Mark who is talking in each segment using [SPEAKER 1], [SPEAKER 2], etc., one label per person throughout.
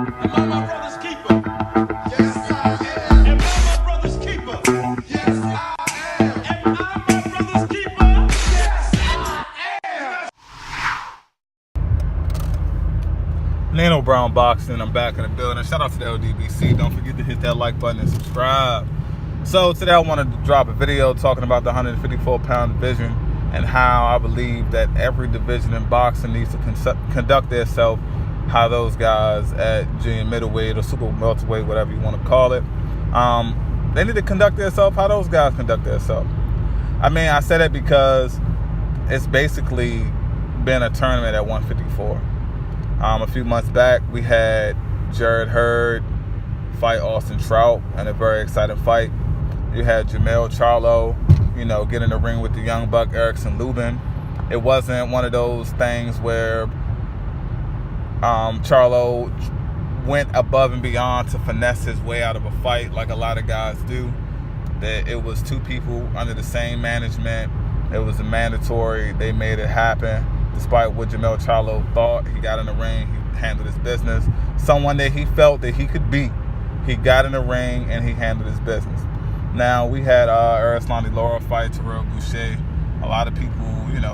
[SPEAKER 1] Am I my brother's keeper? Yes, I am. Am I my brother's keeper? Yes, I am. Am I my brother's keeper? Yes, I am.
[SPEAKER 2] Nano Brown Boxing, I'm back in the building. Shout out to the LDBC. Don't forget to hit that like button and subscribe. So today I wanted to drop a video talking about the 154-pound division and how I believe that every division in boxing needs to conduct themselves how those guys at junior middleweight or super welterweight, whatever you want to call it, they need to conduct themselves how those guys conduct themselves. I mean, I say that because it's basically been a tournament at 154. A few months back, we had Jarrett Hurd fight Austin Trout in a very exciting fight. You had Jermell Charlo, get in the ring with the young buck Erickson Lubin. It wasn't one of those things where Charlo went above and beyond to finesse his way out of a fight like a lot of guys do. That it was two people under the same management. It was a mandatory. They made it happen. Despite what Jermell Charlo thought, he got in the ring, he handled his business. Someone that he felt that he could beat, he got in the ring and he handled his business. Now, we had Erislandy Lara fight Terrell Boucher. A lot of people,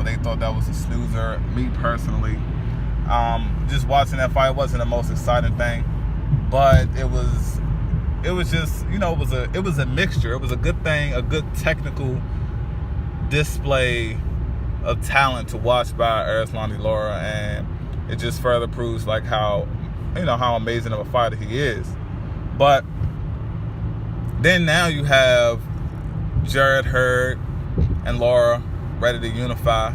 [SPEAKER 2] they thought that was a snoozer. Me personally, just watching that fight wasn't the most exciting thing, but it was just, it was a mixture. It was a good thing, a good technical display of talent to watch by Erislandy Lara, and it just further proves like how amazing of a fighter he is. But then now you have Jarrett Hurd and Lara ready to unify.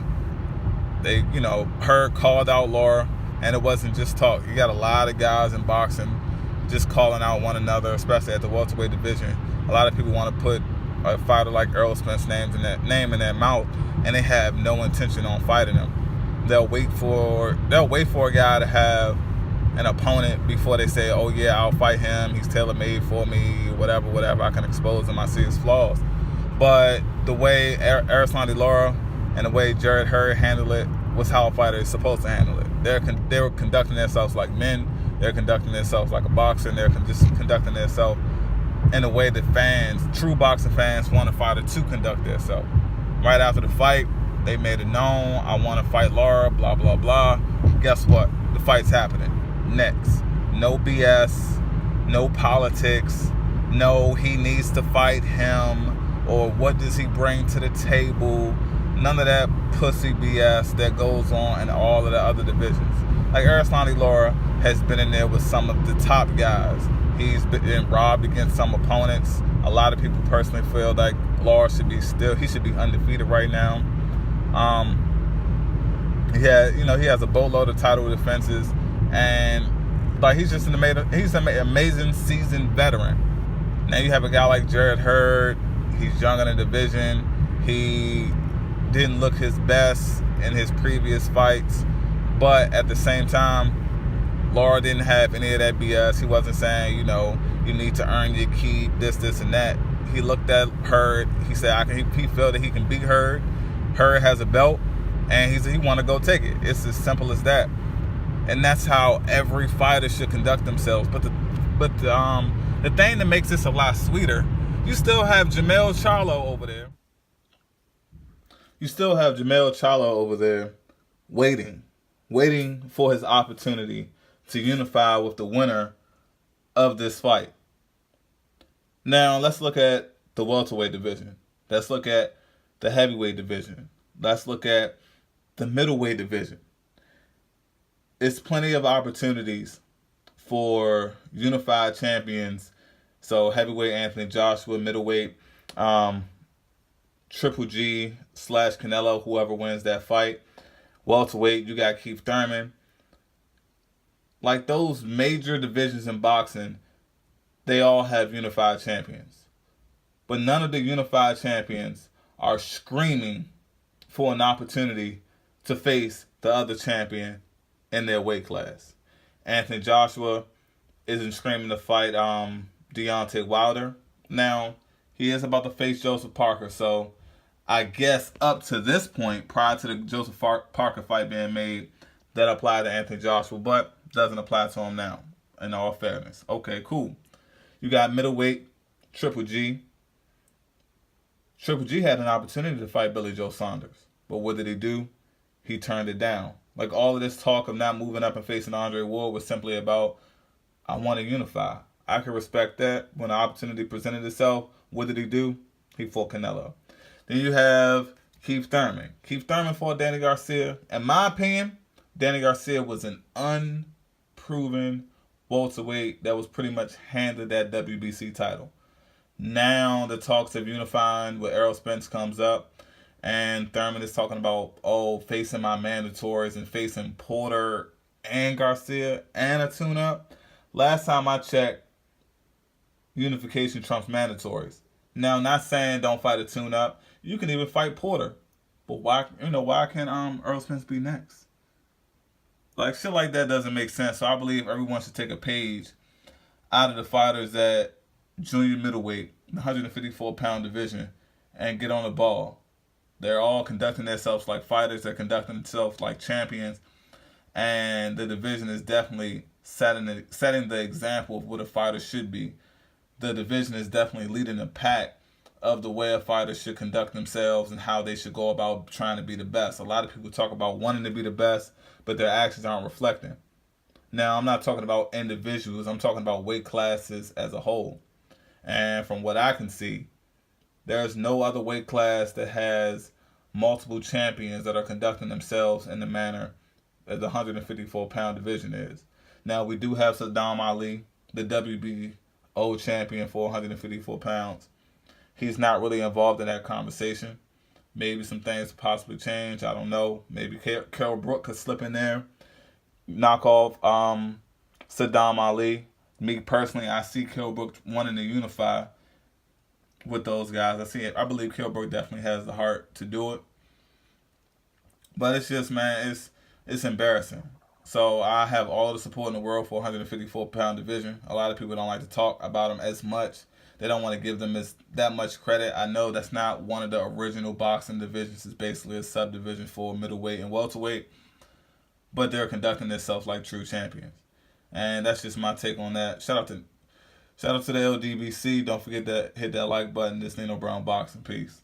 [SPEAKER 2] They, Hurd called out Lara, and it wasn't just talk. You got a lot of guys in boxing just calling out one another, especially at the welterweight division. A lot of people want to put a fighter like Earl Spence name in their mouth, and they have no intention on fighting him. They'll wait for a guy to have an opponent before they say, oh yeah, I'll fight him, he's tailor-made for me, whatever, I can expose him, I see his flaws. But the way Erislandy Lara and the way Jarrett Hurd handled it was how a fighter is supposed to handle it. They were conducting themselves like men, they're conducting themselves like a boxer, and they're just conducting themselves in a way that true boxing fans want a fighter to conduct themselves. Right after the fight, they made it known, I want to fight Lara, blah, blah, blah. Guess what? The fight's happening. Next. No BS, no politics, no he needs to fight him, or what does he bring to the table. None of that pussy BS that goes on in all of the other divisions. Like Erislandy Lara has been in there with some of the top guys. He's been robbed against some opponents. A lot of people personally feel like Lara should be undefeated right now. He has a boatload of title defenses, and like he's an amazing seasoned veteran. Now you have a guy like Jarrett Hurd. He's young in the division. He didn't look his best in his previous fights, but at the same time, Lara didn't have any of that BS. He wasn't saying, you need to earn your keep, this, and that. He looked at Hurd. He said, he felt that he can beat Hurd. Hurd has a belt, and he want to go take it. It's as simple as that. And that's how every fighter should conduct themselves. But the thing that makes this a lot sweeter, you still have Jermell Charlo over there. You still have Jermell Charlo over there waiting for his opportunity to unify with the winner of this fight. Now, let's look at the welterweight division. Let's look at the heavyweight division. Let's look at the middleweight division. It's plenty of opportunities for unified champions. So heavyweight Anthony Joshua, middleweight Triple G / Canelo, whoever wins that fight. Welterweight, you got Keith Thurman. Like those major divisions in boxing, they all have unified champions. But none of the unified champions are screaming for an opportunity to face the other champion in their weight class. Anthony Joshua isn't screaming to fight Deontay Wilder. Now, he is about to face Joseph Parker, so I guess up to this point, prior to the Joseph Parker fight being made, that applied to Anthony Joshua, but doesn't apply to him now. in all fairness. Okay, cool. You got middleweight, Triple G. Triple G had an opportunity to fight Billy Joe Saunders. But what did he do? He turned it down. Like all of this talk of not moving up and facing Andre Ward was simply about, I want to unify. I can respect that. When the opportunity presented itself, what did he do? He fought Canelo. Then you have Keith Thurman. Keith Thurman fought Danny Garcia. In my opinion, Danny Garcia was an unproven welterweight that was pretty much handed that WBC title. Now the talks of unifying with Errol Spence comes up, and Thurman is talking about, facing my mandatories and facing Porter and Garcia and a tune-up. Last time I checked, unification trumps mandatories. Now, not saying don't fight a tune-up. You can even fight Porter. But why can't Errol Spence be next? Like, shit like that doesn't make sense. So I believe everyone should take a page out of the fighters at junior middleweight, the 154-pound division, and get on the ball. They're all conducting themselves like fighters. They're conducting themselves like champions. And the division is definitely setting the example of what a fighter should be. The division is definitely leading the pack of the way a fighter should conduct themselves and how they should go about trying to be the best. A lot of people talk about wanting to be the best, but their actions aren't reflecting. Now, I'm not talking about individuals. I'm talking about weight classes as a whole. And from what I can see, there's no other weight class that has multiple champions that are conducting themselves in the manner that the 154-pound division is. Now, we do have Saddam Ali, the WBO champion for 154 pounds. He's not really involved in that conversation. Maybe some things possibly change. I don't know. Maybe Carol Brook could slip in there, knock off Saddam Ali. Me personally, I see Carol Brook wanting to unify with those guys. I believe Carol Brook definitely has the heart to do it. But it's just, man, it's embarrassing. So I have all the support in the world for 154-pound division. A lot of people don't like to talk about them as much. They don't want to give them that much credit. I know that's not one of the original boxing divisions. It's basically a subdivision for middleweight and welterweight. But they're conducting themselves like true champions. And that's just my take on that. Shout out to the LDBC. Don't forget to hit that like button. This Nino Brown Boxing. Peace.